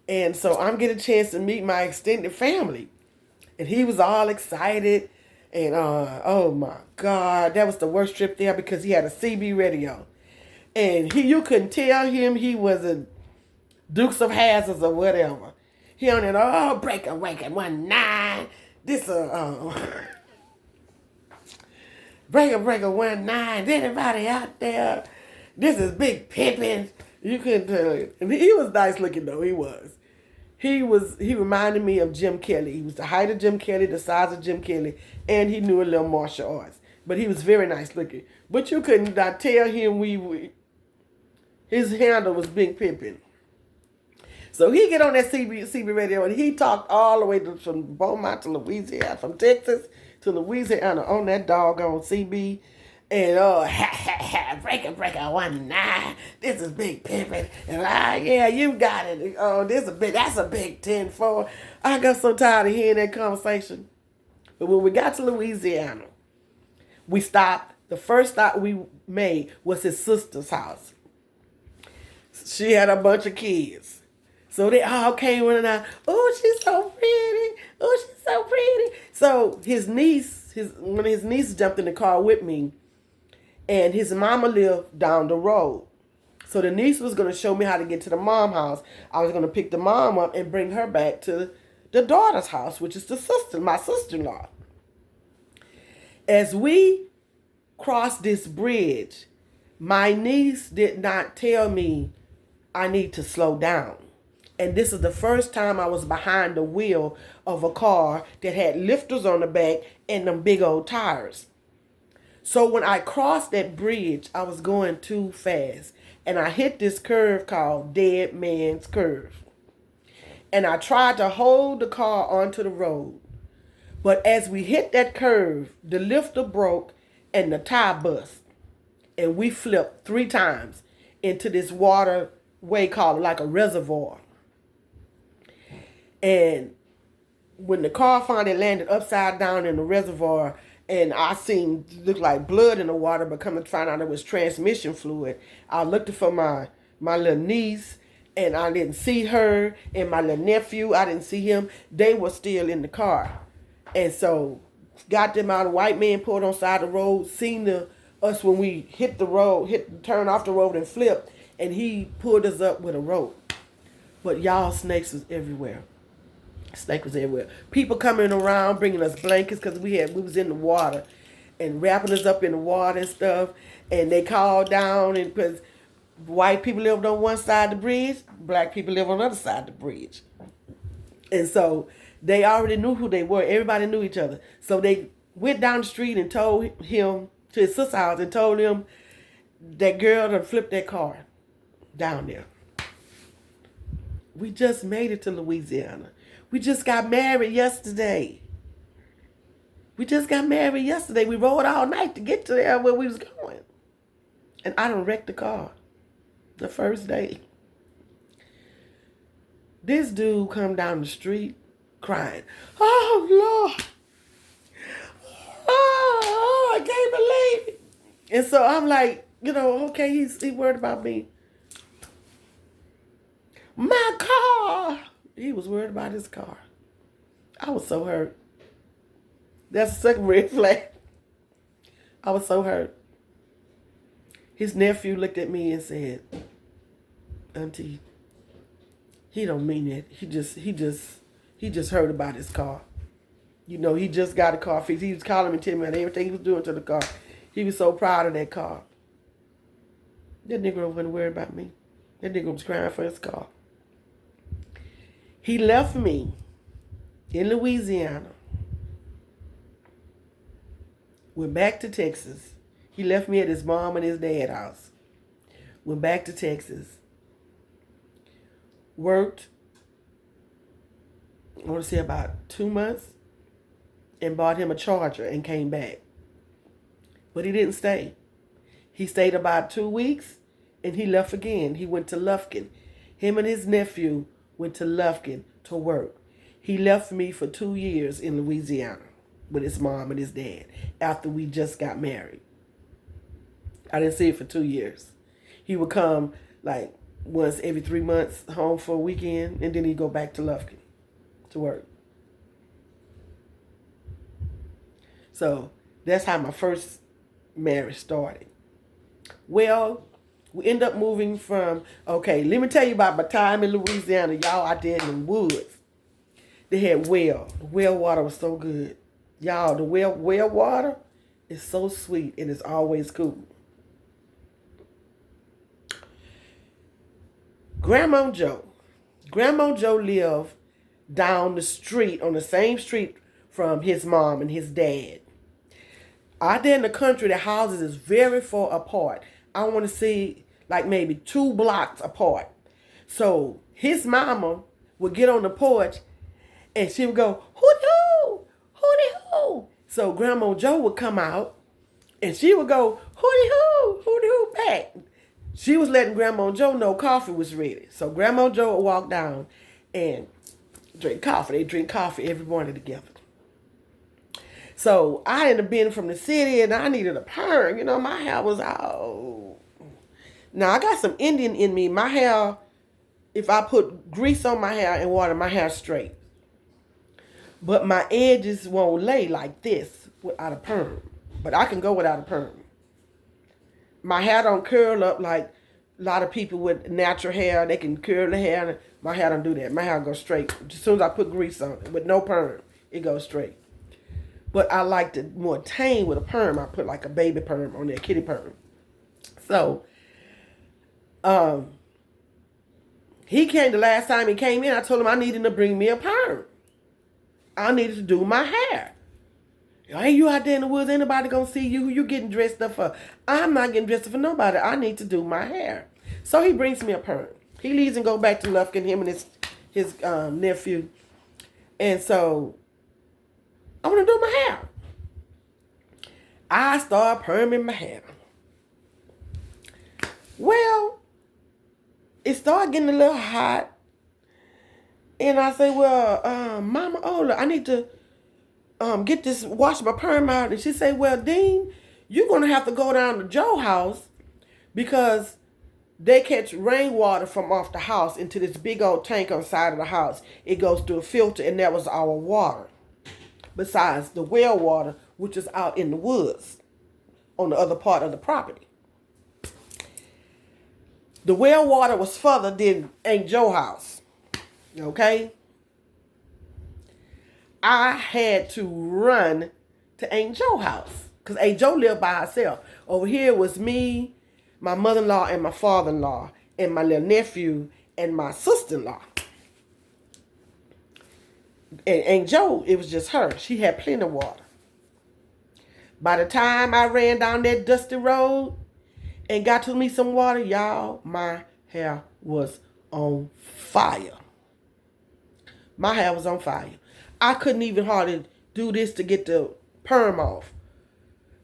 S1: And so I'm getting a chance to meet my extended family. And he was all excited. And oh my God, that was the worst trip there because he had a CB radio. And you couldn't tell him he was a Dukes of Hazzards or whatever. He on it, breaker, 19. This breaker, 19. Anybody out there? This is Big Pippin. You couldn't tell it. And he was nice looking though, he was. He reminded me of Jim Kelly. He was the height of Jim Kelly, the size of Jim Kelly, and he knew a little martial arts. But he was very nice looking. But you couldn't not tell him his handle was Big Pippin. So he get on that CB radio and he talked all the way from Beaumont to Louisiana, from Texas to Louisiana on that doggone CB. And breaker, 19. This is Big Pippin. And yeah, you got it. Oh, that's a big 10-4. I got so tired of hearing that conversation. But when we got to Louisiana, we stopped. The first stop we made was his sister's house. She had a bunch of kids. So they all came running out. Oh, she's so pretty. Oh, she's so pretty. So one of his nieces jumped in the car with me. And his mama lived down the road. So the niece was going to show me how to get to the mom house. I was going to pick the mom up and bring her back to the daughter's house, which is my sister-in-law. As we crossed this bridge, my niece did not tell me I need to slow down. And this is the first time I was behind the wheel of a car that had lifters on the back and them big old tires. So when I crossed that bridge, I was going too fast. And I hit this curve called Dead Man's Curve. And I tried to hold the car onto the road. But as we hit that curve, the lifter broke and the tire bust. And we flipped 3 times into this waterway called like a reservoir. And when the car finally landed upside down in the reservoir, and I seen look like blood in the water, but come to find out it was transmission fluid, I looked for my little niece, and I didn't see her, and my little nephew, I didn't see him. They were still in the car. And so got them out. A white man pulled on the side of the road, seen us when we hit the road, turned off the road and flipped, and he pulled us up with a rope. But y'all, snakes was everywhere. Snake was everywhere. People coming around bringing us blankets because we was in the water and wrapping us up in the water and stuff. And they called down, and because white people lived on one side of the bridge, black people lived on the other side of the bridge. And so they already knew who they were. Everybody knew each other. So they went down the street and told him to his sister's house and told him that girl to flip that car down there. We just made it to Louisiana. We just got married yesterday. We rode all night to get to there where we was going. And I done wrecked the car the first day. This dude come down the street crying. Oh, Lord. Oh, I can't believe it. And so I'm like, okay, he's worried about me. My car. He was worried about his car. I was so hurt. That's the second red flag. I was so hurt. His nephew looked at me and said, Auntie, he don't mean it. He just heard about his car. He just got a car fixed. He was calling me, telling me everything he was doing to the car. He was so proud of that car. That Negro wasn't worried about me. That nigga was crying for his car. He left me in Louisiana, went back to Texas. He left me at his mom and his dad's house. Went back to Texas. Worked, I want to say about 2 months, and bought him a charger and came back. But he didn't stay. He stayed about 2 weeks and he left again. He went to Lufkin. Him and his nephew went to Lufkin to work. He left me for 2 years in Louisiana with his mom and his dad after we just got married. I didn't see it for 2 years. He would come like once every 3 months home for a weekend, and then he'd go back to Lufkin to work. So that's how my first marriage started. Well, we end up moving from, okay, let me tell you about my time in Louisiana. Y'all out there in the woods. They had well. The well water was so good. Y'all, the well water is so sweet and it's always cool. Grandma Joe lived down the street, on the same street from his mom and his dad. Out there in the country, the houses is very far apart. I want to see like maybe 2 blocks apart. So his mama would get on the porch and she would go, hooty-hoo, hooty-hoo. So Grandma Joe would come out and she would go, hooty-hoo, hooty-hoo back. She was letting Grandma Joe know coffee was ready. So Grandma Joe would walk down and drink coffee. They drink coffee every morning together. So I ended up being from the city and I needed a perm. You know, my hair was all... Now, I got some Indian in me. My hair, if I put grease on my hair and water, my hair's straight. But my edges won't lay like this without a perm. But I can go without a perm. My hair don't curl up like a lot of people with natural hair. They can curl the hair. My hair don't do that. My hair goes straight. As soon as I put grease on it with no perm, it goes straight. But I liked it more tame with a perm. I put like a baby perm on there, kitty perm. So, he came the last time he came in. I told him I needed to bring me a perm. I needed to do my hair. Hey, you out there in the woods, anybody gonna see you? Who you getting dressed up for? I'm not getting dressed up for nobody. I need to do my hair. So he brings me a perm. He leaves and go back to Lufkin, him and his nephew. And so I want to do my hair. I start perming my hair. Well, it started getting a little hot. And I say, well, Mama Ola, I need to wash my perm out. And she say, well, Dean, you're going to have to go down to Joe's house because they catch rainwater from off the house into this big old tank on the side of the house. It goes through a filter, and that was our water. Besides the well water, which is out in the woods on the other part of the property. The well water was further than Aunt Joe's house. Okay? I had to run to Aunt Joe's house because Aunt Joe lived by herself. Over here was me, my mother-in-law, and my father-in-law, and my little nephew, and my sister-in-law. And Aunt Joe, it was just her. She had plenty of water. By the time I ran down that dusty road and got to me some water, y'all, my hair was on fire. My hair was on fire. I couldn't even hardly do this to get the perm off.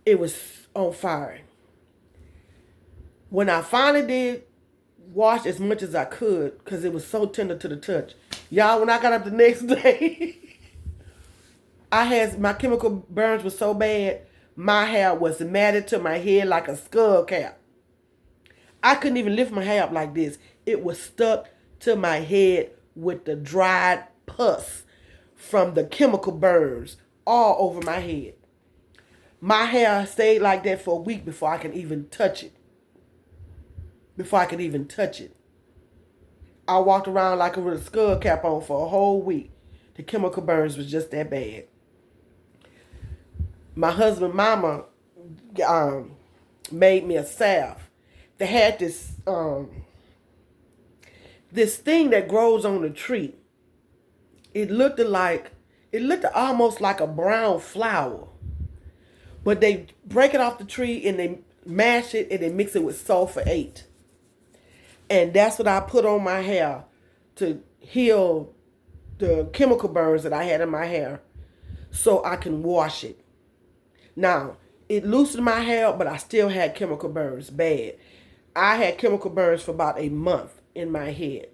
S1: It was on fire. When I finally did wash as much as I could, because it was so tender to the touch. Y'all, when I got up the next day, my chemical burns were so bad, my hair was matted to my head like a skull cap. I couldn't even lift my hair up like this. It was stuck to my head with the dried pus from the chemical burns all over my head. My hair stayed like that for a week before I could even touch it. I walked around like with a skull cap on for a whole week. The chemical burns was just that bad. My husband, mama, made me a salve. they had this thing that grows on the tree. It looked almost like a brown flower. But they break it off the tree and they mash it and they mix it with sulfate. And that's what I put on my hair to heal the chemical burns that I had in my hair so I can wash it. Now, it loosened my hair, but I still had chemical burns bad. I had chemical burns for about a month in my head.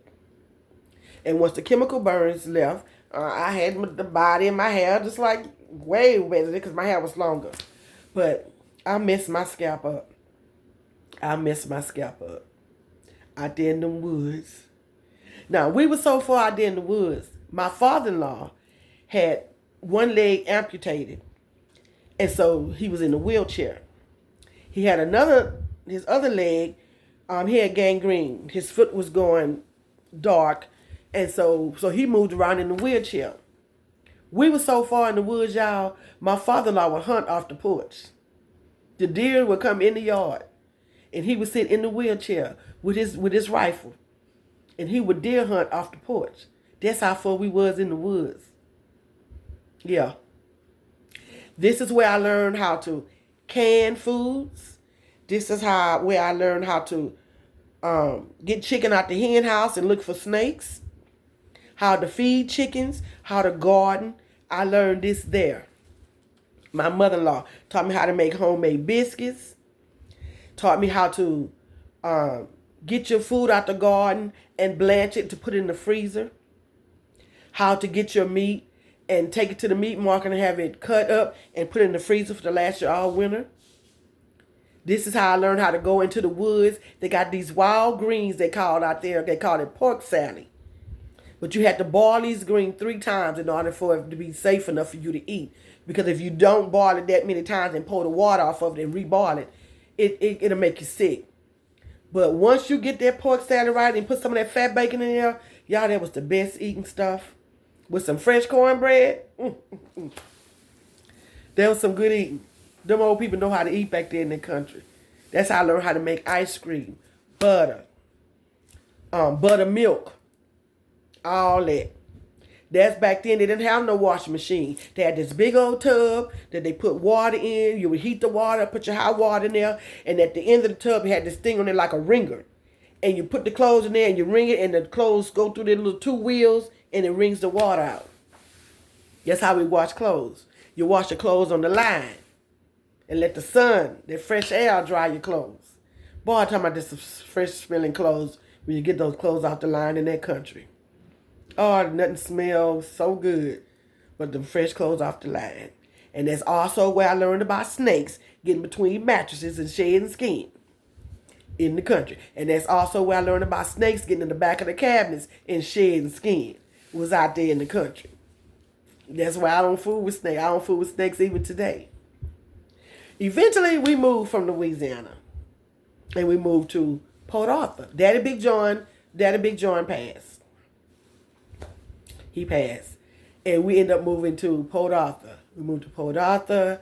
S1: And once the chemical burns left, I had the body in my hair just like way better because my hair was longer. But I messed my scalp up. Out there in the woods. Now, we were so far out there in the woods. My father-in-law had one leg amputated. And so he was in a wheelchair. He had his other leg, he had gangrene. His foot was going dark. And so he moved around in the wheelchair. We were so far in the woods, y'all, my father-in-law would hunt off the porch. The deer would come in the yard. And he would sit in the wheelchair with his rifle. And he would deer hunt off the porch. That's how far we was in the woods. Yeah. This is where I learned how to can foods. This is where I learned how to get chicken out the hen house and look for snakes. How to feed chickens. How to garden. I learned this there. My mother-in-law taught me how to make homemade biscuits. Taught me how to get your food out the garden and blanch it to put it in the freezer. How to get your meat and take it to the meat market and have it cut up and put it in the freezer for the last year all winter. This is how I learned how to go into the woods. They got these wild greens they called out there. They called it pork sally. But you had to boil these greens 3 times in order for it to be safe enough for you to eat. Because if you don't boil it that many times and pour the water off of it and reboil it, it'll make you sick. But once you get that pork salad right and put some of that fat bacon in there, y'all, that was the best eating stuff. With some fresh cornbread. That was some good eating. Them old people know how to eat back there in the country. That's how I learned how to make ice cream, butter, buttermilk, all that. That's back then. They didn't have no washing machine. They had this big old tub that they put water in. You would heat the water, put your hot water in there, and at the end of the tub, it had this thing on it like a wringer. And you put the clothes in there and you wring it, and the clothes go through the little 2 wheels, and it wrings the water out. That's how we wash clothes. You wash your clothes on the line and let the sun, that fresh air, dry your clothes. Boy, I'm talking about this fresh smelling clothes when you get those clothes off the line in that country. Oh, nothing smells so good but the fresh clothes off the line. And that's also where I learned about snakes getting between mattresses and shedding skin in the country. And that's also where I learned about snakes getting in the back of the cabinets and shedding skin. Was out there in the country. That's why I don't fool with snakes. I don't fool with snakes even today. Eventually, we moved from Louisiana. And we moved to Port Arthur. Daddy Big John passed. He passed. And we ended up moving to Port Arthur. We moved to Port Arthur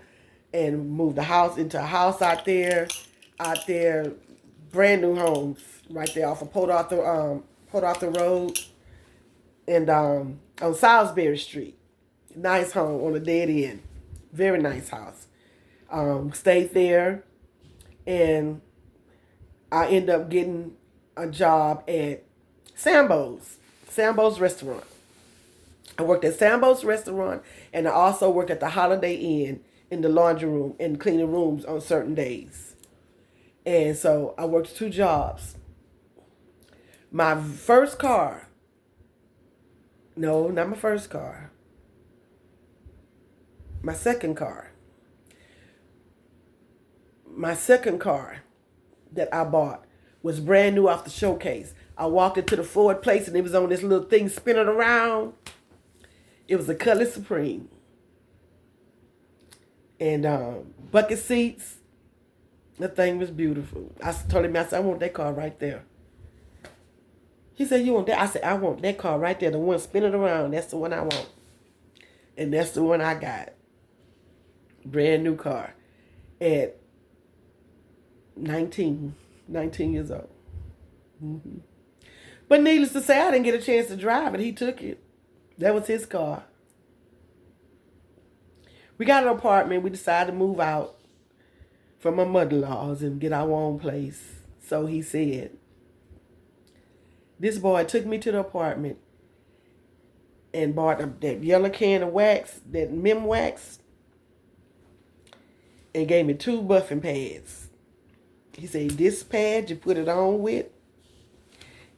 S1: and moved into a house out there. Brand new homes right there off of Port Arthur Road and on Salisbury Street. Nice home on the dead end. Very nice house. Stayed there and I ended up getting a job at Sambo's restaurant. I worked at Sambo's restaurant and I also worked at the Holiday Inn in the laundry room and cleaning rooms on certain days. And so I worked 2 jobs. My first car, no, not my first car. My second car. My second car that I bought was brand new off the showcase. I walked into the Ford place and it was on this little thing spinning around. It was a Cutlass Supreme. And bucket seats. The thing was beautiful. I told him, I said, I want that car right there. He said, you want that? I said, I want that car right there. The one spinning around. That's the one I want. And that's the one I got. Brand new car. At 19. 19 years old. Mm-hmm. But needless to say, I didn't get a chance to drive it. He took it. That was his car. We got an apartment. We decided to move out from my mother-in-law's and get our own place. So he said, this boy took me to the apartment and bought that yellow can of wax, that Mim wax, and gave me 2 buffing pads. He said, this pad you put it on with,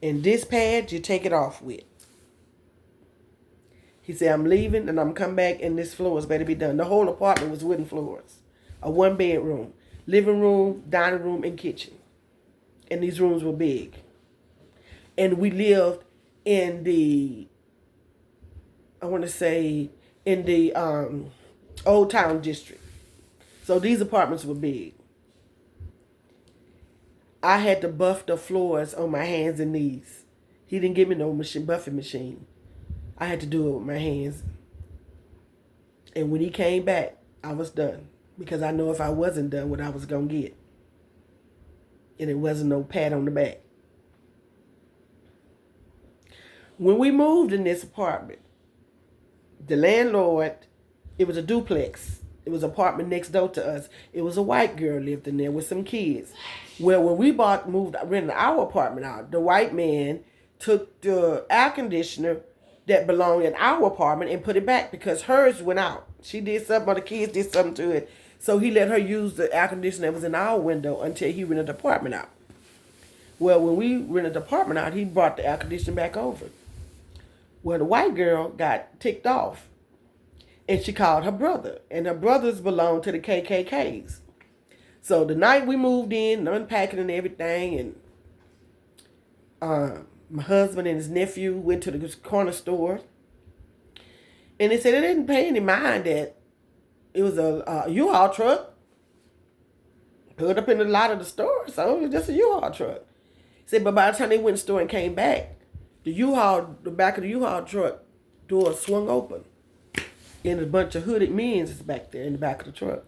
S1: and this pad you take it off with. He said, I'm leaving and I'm coming back and this floor is better be done. The whole apartment was wooden floors. A 1-bedroom. Living room, dining room, and kitchen. And these rooms were big. And we lived in the, I want to say, in the Old Town District. So these apartments were big. I had to buff the floors on my hands and knees. He didn't give me no buffing machine. I had to do it with my hands. And when he came back, I was done. Because I know if I wasn't done, what I was going to get. And it wasn't no pat on the back. When we moved in this apartment, the landlord, it was a duplex. It was an apartment next door to us. It was a white girl lived in there with some kids. Well, when we rented our apartment out, the white man took the air conditioner that belonged in our apartment and put it back because hers went out. She did something, or the kids did something to it. So he let her use the air conditioner that was in our window until he rented the apartment out. Well, when we rented the apartment out, he brought the air conditioner back over. Well, the white girl got ticked off. And she called her brother. And her brothers belonged to the KKKs. So the night we moved in, unpacking and everything, and my husband and his nephew went to the corner store. And they said they didn't pay any mind that it was a U-Haul truck put up in the lot of the store. So it was just a U-Haul truck. He said, but by the time they went to the store and came back, the back of the U-Haul truck door swung open. And a bunch of hooded men is back there in the back of the truck.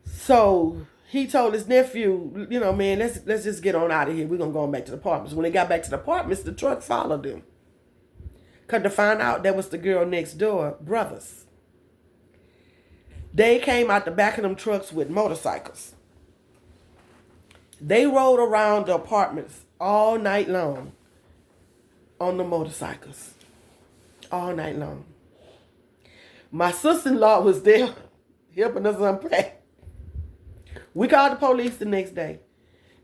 S1: So he told his nephew, man, let's just get on out of here. We're going to go on back to the apartments. When they got back to the apartments, the truck followed them. Come to find out that was the girl next door, brothers. They came out the back of them trucks with motorcycles. They rode around the apartments all night long on the motorcycles. All night long. My sister-in-law was there helping us unpack. We called the police the next day,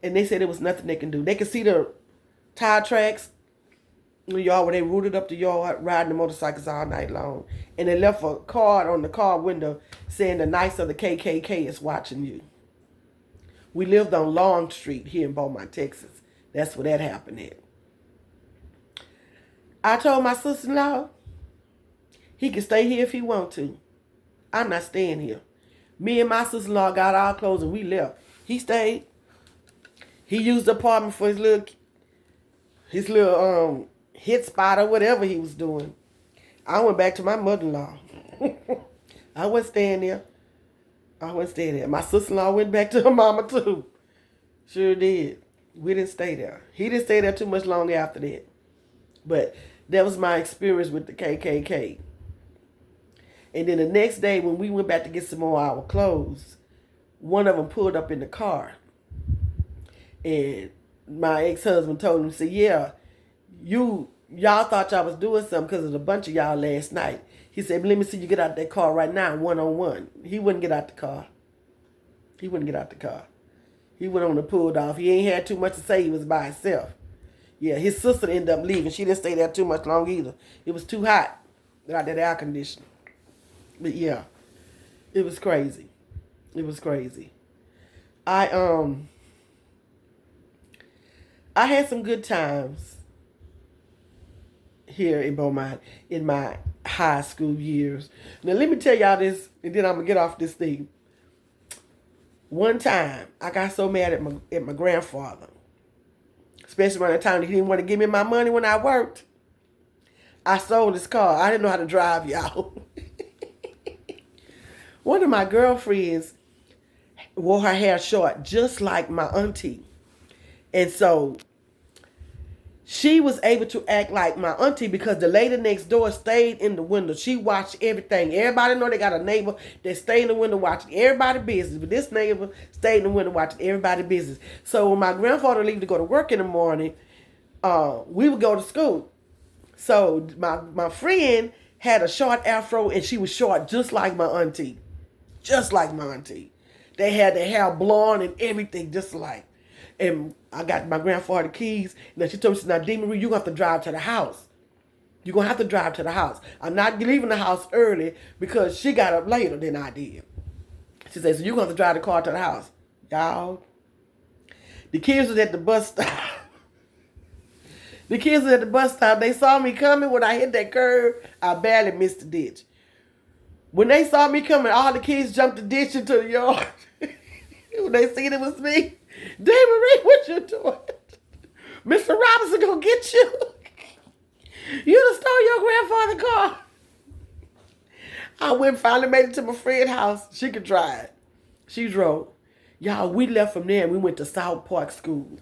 S1: and they said there was nothing they can do. They could see the tire tracks in the yard where they rooted up the yard, riding the motorcycles all night long. And they left a card on the car window saying the Knights of the KKK is watching you. We lived on Long Street here in Beaumont, Texas. That's where that happened at. I told my sister-in-law, he can stay here if he want to. I'm not staying here. Me and my sister-in-law got our clothes and we left. He stayed. He used the apartment for his little hit spot or whatever he was doing. I went back to my mother-in-law. I wasn't staying there. My sister-in-law went back to her mama too. Sure did. We didn't stay there. He didn't stay there too much long after that. But that was my experience with the KKK. And then the next day when we went back to get some more of our clothes, one of them pulled up in the car. And my ex-husband told him, said, yeah, y'all thought y'all was doing something because of a bunch of y'all last night. He said, let me see you get out that car right now, one-on-one. He wouldn't get out the car. He went on and pulled off. He ain't had too much to say. He was by himself. Yeah, his sister ended up leaving. She didn't stay there too much long either. It was too hot without that air conditioning. But yeah, it was crazy. I had some good times here in Beaumont in my high school years. Now let me tell y'all this, and then I'm gonna get off this thing. One time, I got so mad at my grandfather, especially around the time he didn't want to give me my money when I worked. I sold his car. I didn't know how to drive, y'all. One of my girlfriends wore her hair short, just like my auntie. And so she was able to act like my auntie because the lady next door stayed in the window. She watched everything. Everybody know they got a neighbor that stay in the window watching everybody's business. But this neighbor stayed in the window watching everybody's business. So when my grandfather leave to go to work in the morning, we would go to school. So my friend had a short afro and she was short just like my auntie. Just like my auntie. They had their hair blonde and everything just like. And I got my grandfather the keys. And she told me, now, D. Marie, you're going to have to drive to the house. You're going to have to drive to the house. I'm not leaving the house early because she got up later than I did. She said, so you're going to have to drive the car to the house. Y'all, the kids was at the bus stop. The kids was at the bus stop. They saw me coming. When I hit that curve, I barely missed the ditch. When they saw me coming, all the kids jumped the ditch into the yard. When they seen it was me, Dave Marie, what you doing? Mr. Robinson gonna get you. You done stole your grandfather's car. I went finally made it to my friend's house. She could drive. She drove. Y'all, we left from there and we went to South Park School.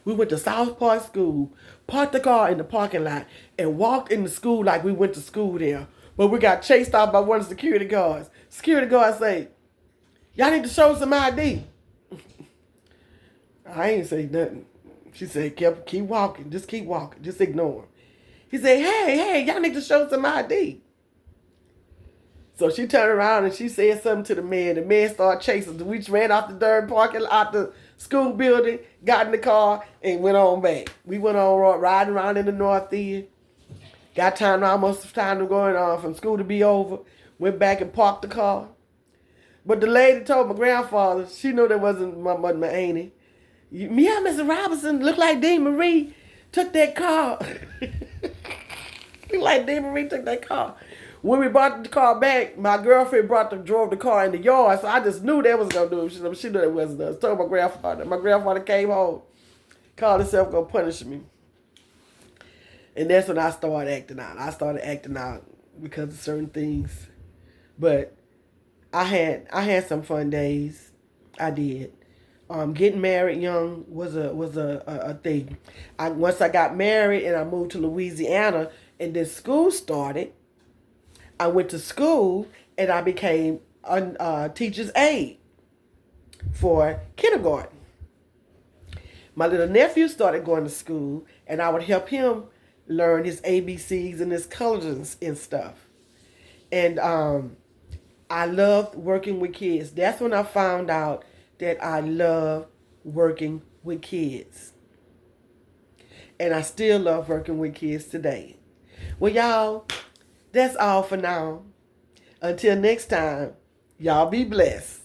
S1: We went to South Park School, parked the car in the parking lot, and walked in the school like we went to school there. But we got chased out by one of the security guards. Security guard say, y'all need to show some ID. I ain't say nothing. She said, keep walking. Just keep walking. Just ignore him. He said, hey, y'all need to show some ID. So she turned around and she said something to the man. The man started chasing. We ran off the third parking lot, out the school building, got in the car, and went on back. We went on riding around in the North End. Got time, almost time to going on from school to be over. Went back and parked the car. But the lady told my grandfather, she knew that wasn't my auntie. Yeah, Mr. Robinson, looked like Dee Marie took that car. Looked like Dee Marie took that car. When we brought the car back, my girlfriend drove the car in the yard, so I just knew that was going to do it. She knew that wasn't us. Told my grandfather. My grandfather came home, called himself going to punish me. And that's when I started acting out. I started acting out because of certain things. But I had some fun days. I did. Getting married young was a thing. Once I got married and I moved to Louisiana and then school started, I went to school and I became a teacher's aide for kindergarten. My little nephew started going to school and I would help him learn his ABCs and his colors and stuff. And I loved working with kids. That's when I found out that I love working with kids. And I still love working with kids today. Well, y'all, that's all for now. Until next time, y'all be blessed.